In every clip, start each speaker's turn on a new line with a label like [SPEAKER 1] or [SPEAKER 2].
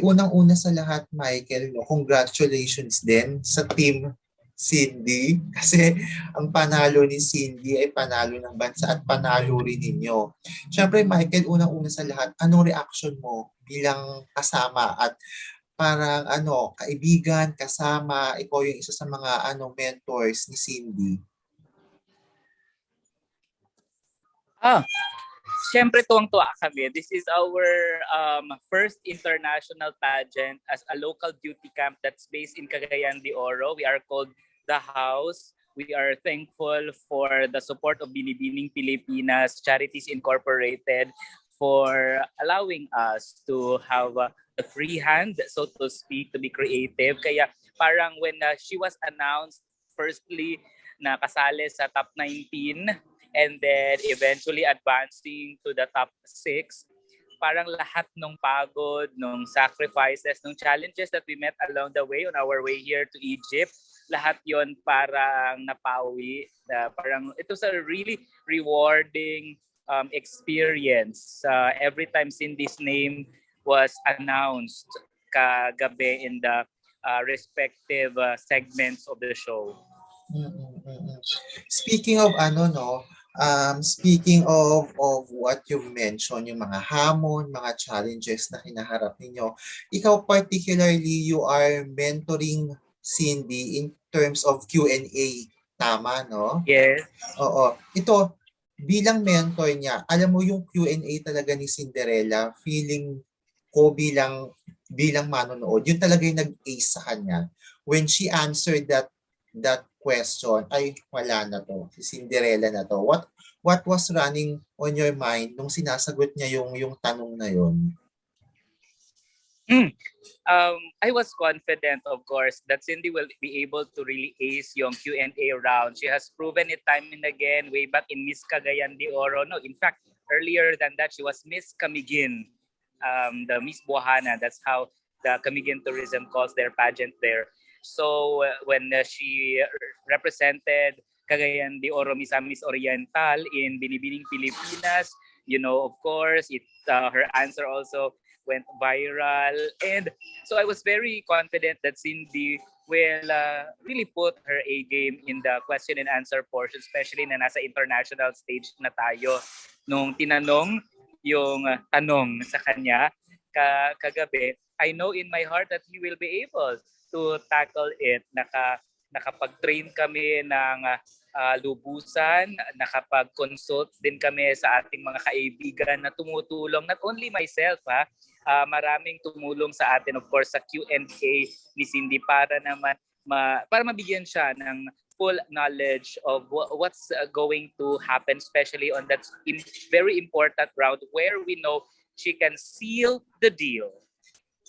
[SPEAKER 1] Unang-una sa lahat, Michael, no, congratulations din sa team Cindy kasi ang panalo ni Cindy ay panalo ng bansa at panalo rin ninyo. Siyempre, Michael, unang-una sa lahat, anong reaction mo bilang kasama at parang kaibigan, kasama, ikaw yung isa sa mga mentors ni Cindy?
[SPEAKER 2] Ah, Siyempre tuwang-tuwa kami. This is our first international pageant as a local duty camp that's based in Cagayan de Oro. We are called The House. We are thankful for the support of Binibining Pilipinas Charities Incorporated for allowing us to have the free hand, so to speak, to be creative. Kaya parang when she was announced, firstly, na kasali sa top 19, and then eventually advancing to the top 6, parang lahat ng pagod, ng sacrifices, ng challenges that we met along the way on our way here to Egypt, lahat yon parang napawi. Parang it was a really rewarding experience. Every time Cindy's name was announced kagabi in the respective segments of the show.
[SPEAKER 1] Speaking of speaking of what you mentioned, yung mga hamon, mga challenges na hinaharap ninyo, ikaw particularly, you are mentoring Cindy in terms of Q&A. Tama, no?
[SPEAKER 2] Yes.
[SPEAKER 1] Oo. Ito, bilang mentor niya, alam mo yung Q&A talaga ni Cinderella, feeling ko bilang manonood, yun talaga yung nag-ace sa kanya. When she answered that question, ay wala na to, si Cinderella na to. What was running on your mind nung sinasagot niya yung tanong na yun?
[SPEAKER 2] I was confident, of course, that Cindy will be able to really ace yung Q&A round. She has proven it time and again, way back in Miss Cagayan de Oro. No, in fact, earlier than that, she was Miss Camiguin, the Miss Buhana. That's how the Camiguin Tourism calls their pageant there. So when she represented Cagayan de Oro Misamis Oriental in Binibining Pilipinas, of course, her answer also went viral. And so I was very confident that Cindy will really put her A game in the question and answer portion, especially na nasa international stage na tayo. Nung tinanong yung tanong sa kanya kagabi, I know in my heart that he will be able to tackle it. Nakapag-train kami ng lubusan, nakapag-consult din kami sa ating mga kaibigan na tumutulong, not only myself, maraming tumulong sa atin, of course, sa Q&A ni Cindy para naman para mabigyan siya ng full knowledge of what's going to happen, especially on that very important round where we know she can seal the deal.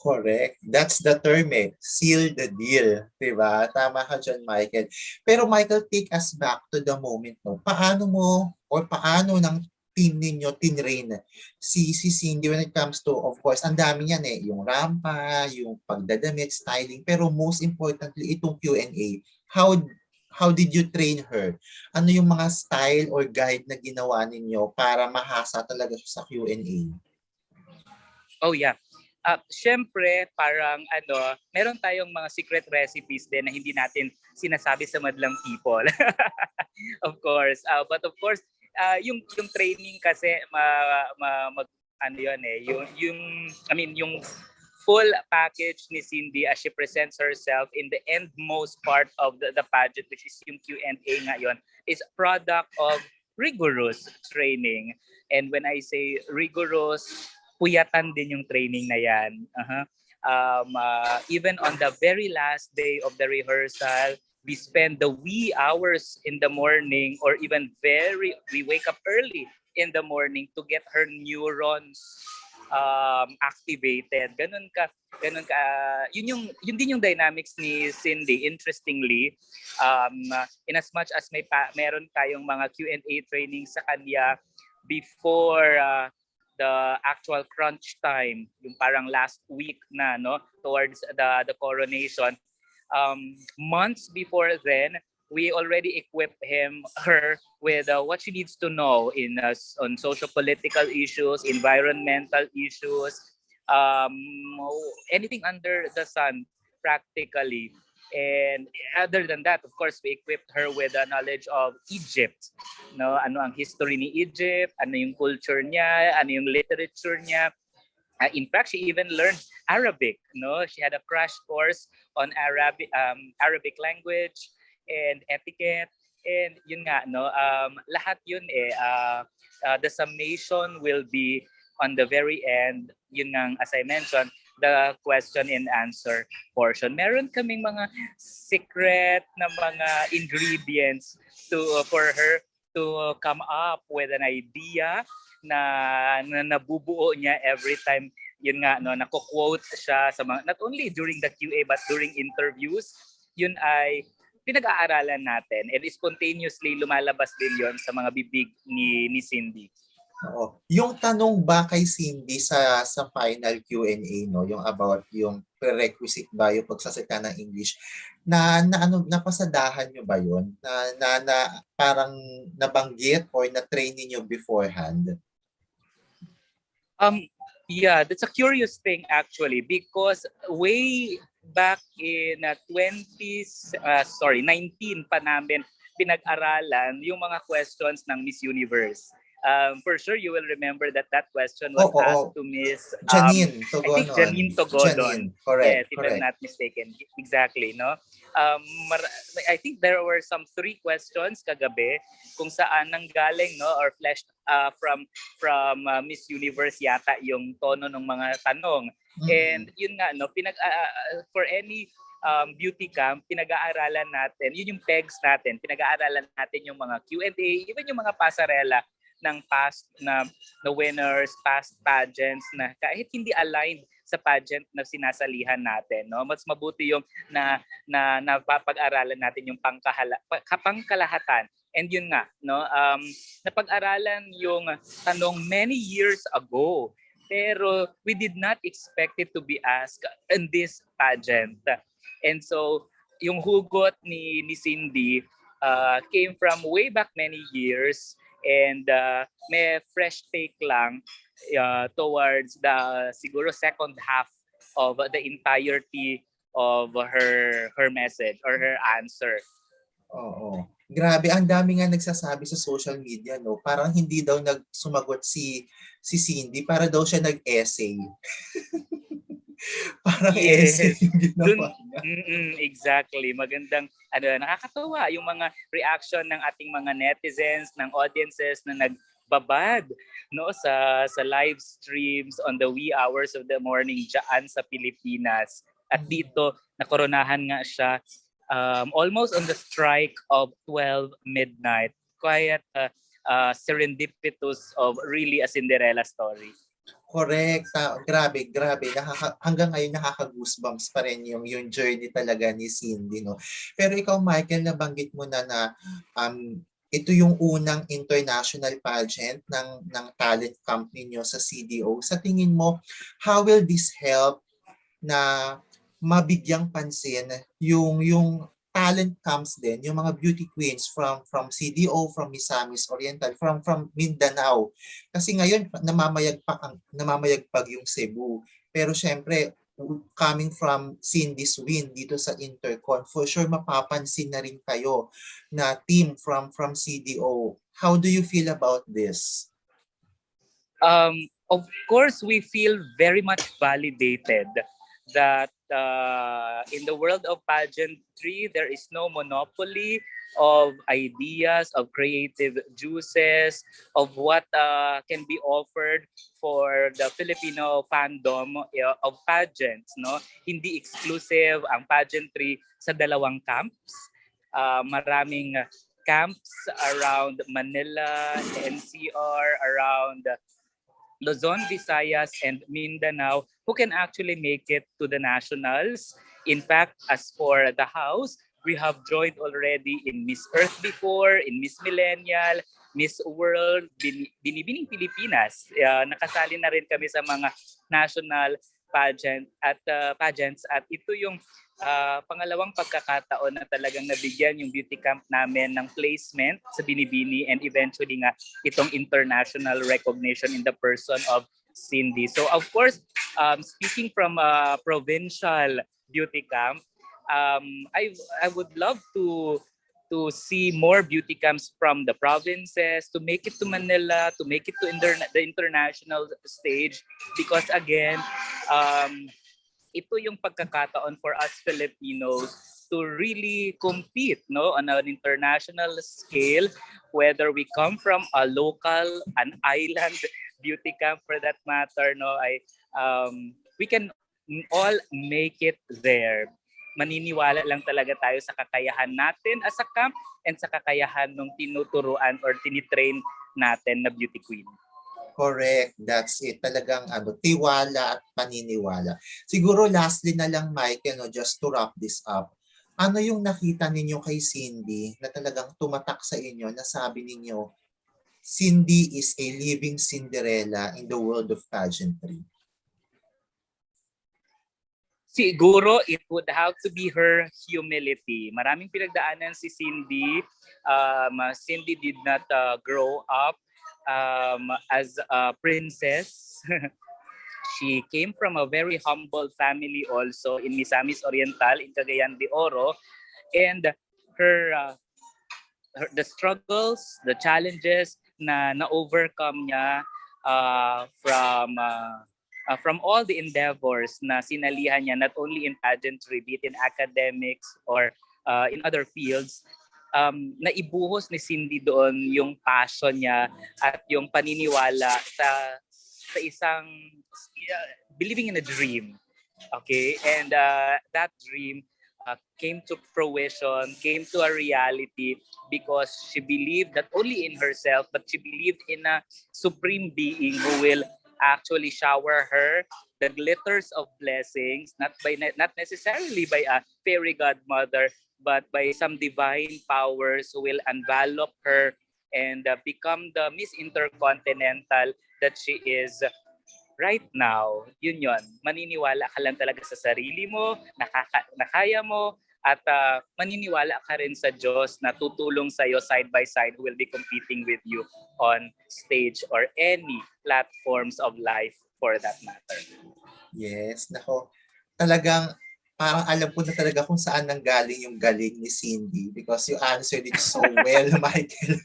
[SPEAKER 1] Correct. That's the term seal the deal. Diba? Tama ka dyan, Michael. Pero Michael, take us back to the moment, no? Paano ng team ninyo tinrain si Cindy when it comes to, of course, ang dami yan yung rampa, yung pagdadamit, styling, pero most importantly, itong Q&A. How did you train her? Ano yung mga style or guide na ginawa ninyo para mahasa talaga sa Q&A?
[SPEAKER 2] Oh yeah. Siyempre, parang meron tayong mga secret recipes din na hindi natin sinasabi sa madlang people. Of course. But of course, yung training kasi yung full package ni Cindy as she presents herself in the endmost part of the pageant, which is yung Q&A ngayon, is product of rigorous training. And when I say rigorous, puyatan din yung training na yan. Even on the very last day of the rehearsal, we spend the wee hours in the morning or even we wake up early in the morning to get her neurons activated. Ganun ka yun din yung dynamics ni Cindy. Interestingly, in as much as meron tayong mga Q&A training sa kanya before the actual crunch time, yung parang last week na towards the coronation, months before then, we already equipped her with what she needs to know on social political issues, environmental issues, um, anything under the sun practically. And other than that, of course, we equipped her with a knowledge of Egypt. No, ano ang history ni Egypt, ano yung culture niya, ano yung literature niya. In fact, she even learned Arabic. No, she had a crash course on Arabic language and etiquette. And yun nga, no, lahat yun the summation will be on the very end. Yun nga, as I mentioned, the question and answer portion. Meron kaming mga secret na mga ingredients for her to come up with an idea na nabubuo niya every time. Yun nga, no, nako-quote siya sa mga, not only during the QA but during interviews. Yun ay pinag-aaralan natin, and spontaneously lumalabas din yon sa mga bibig ni Cindy.
[SPEAKER 1] Oo. Yung tanong ba kay Cindy sa final Q&A, no, yung about yung prerequisite ba yung pagsasalita ng English, napasadahan nyo ba yun? Na parang nabanggit or na-train niyo beforehand?
[SPEAKER 2] Yeah, that's a curious thing actually, because way back in 19 pa namin pinag-aralan yung mga questions ng Miss Universe. For sure, you will remember that question was asked to Miss
[SPEAKER 1] Janine
[SPEAKER 2] I think Janine Togodon.
[SPEAKER 1] Correct,
[SPEAKER 2] yes, if I'm not mistaken. Exactly, no? I think there were some 3 questions kagabi kung saan nanggaling, no, or fleshed from Miss Universe yata yung tono ng mga tanong. And yun nga, no, for any beauty camp, pinag-aaralan natin, yun yung pegs natin, pinag-aaralan natin yung mga Q&A, even yung mga pasarela ng past na winners, past pageants na kahit hindi aligned sa pageant na sinasalihan natin, no, mas mabuti yung na napapag-aralan natin yung pangkalahatan. And yun nga, no, napag-aralan yung tanong many years ago, pero we did not expect it to be asked in this pageant. And so yung hugot ni Cindy came from way back many years, and may fresh take lang towards the siguro second half of the entirety of her message or her answer.
[SPEAKER 1] Oo. Grabe, ang dami nga nagsasabi sa social media, no? Parang hindi daw nagsumagot si Cindy, para daw siya nag-essay. Parang essay yung ginawa niya.
[SPEAKER 2] Exactly. Magandang, nakakatawa yung mga reaction ng ating mga netizens, ng audiences na nagbabad, no, sa live streams on the wee hours of the morning diyan sa Pilipinas. At dito, nakoronahan nga siya almost on the strike of 12 midnight. Quite serendipitous of really a Cinderella story.
[SPEAKER 1] Correct. Grabe. Hanggang ngayon nakaka-goosebumps pa rin yung journey talaga ni Cindy, no. Pero ikaw, Michael, nabanggit mo na ito yung unang international pageant ng talent camp ninyo sa CDO. Sa tingin mo, how will this help na mabigyang pansin yung talent camps din, yung mga beauty queens from CDO, from Misamis Oriental, from Mindanao. Kasi ngayon namamayagpag yung Cebu. Pero syempre, coming from Cindy's win dito sa Intercon, for sure mapapansin na rin kayo na team from CDO. How do you feel about this?
[SPEAKER 2] Of course, we feel very much validated that in the world of pageantry, there is no monopoly of ideas, of creative juices, of what can be offered for the Filipino fandom of pageants. No? Hindi exclusive ang pageantry sa dalawang camps. Maraming camps around Manila, NCR, around Luzon, Visayas, and Mindanao who can actually make it to the nationals. In fact, as for the house, we have joined already in Miss Earth before, in Miss Millennial, Miss World, Binibining Pilipinas. Nakasali na rin kami sa mga national pageants at ito yung pangalawang pagkakataon na talagang nabigyan yung beauty camp namin ng placement sa Binibini, and eventually nga itong international recognition in the person of Cindy. So of course, speaking from a provincial beauty camp, I would love to see more beauty camps from the provinces, to make it to Manila, to make it to the international stage. Because again, ito yung pagkakataon for us Filipinos to really compete, no, on an international scale, whether we come from a local, an island beauty camp for that matter, no, we can all make it there. Maniniwala lang talaga tayo sa kakayahan natin as a camp and sa kakayahan ng tinuturuan or tinitrain natin na beauty queen.
[SPEAKER 1] Correct. That's it. Talagang tiwala at paniniwala. Siguro lastly na lang, Michael, no, just to wrap this up. Ano yung nakita ninyo kay Cindy na talagang tumatak sa inyo na sabi ninyo, Cindy is a living Cinderella in the world of pageantry?
[SPEAKER 2] Siguro it would have to be her humility. Maraming pinagdaanan si Cindy. Cindy did not grow up as a princess. She came from a very humble family also in Misamis Oriental in Cagayan de Oro, and the struggles, the challenges na overcome niya from all the endeavors na sinalihan niya, not only in pageantry, be it in academics or in other fields, naibuhos ni Cindy doon yung passion niya at yung paniniwala sa isang believing in a dream. Okay? And that dream came to fruition, came to a reality because she believed not only in herself, but she believed in a supreme being who will actually shower her the glitters of blessings, not necessarily by a fairy godmother, but by some divine powers who will envelop her and become the Miss Intercontinental that she is right now. Yun. Maniniwala ka lang talaga sa sarili mo, na kaya mo, at maniniwala ka rin sa Diyos na tutulong sa'yo side by side, who will be competing with you on stage or any platforms of life for that matter.
[SPEAKER 1] Yes, nako. Talagang parang alam ko na talaga kung saan nanggaling yung galing ni Cindy because you answered it so well, Michael.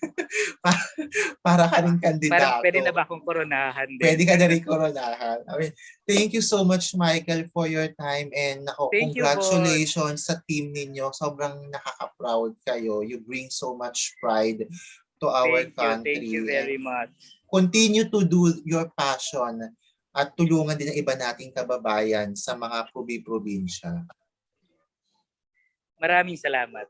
[SPEAKER 1] para ka rin kandidato.
[SPEAKER 2] Parang pwede na ba akong koronahan din?
[SPEAKER 1] Pwede ka na rin koronahan. I mean, thank you so much, Michael, for your time and congratulations sa team ninyo. Sobrang nakaka-proud kayo. You bring so much pride to our country.
[SPEAKER 2] Thank you very much.
[SPEAKER 1] Continue to do your passion at tulungan din ang iba nating kababayan sa mga probinsya.
[SPEAKER 2] Maraming salamat.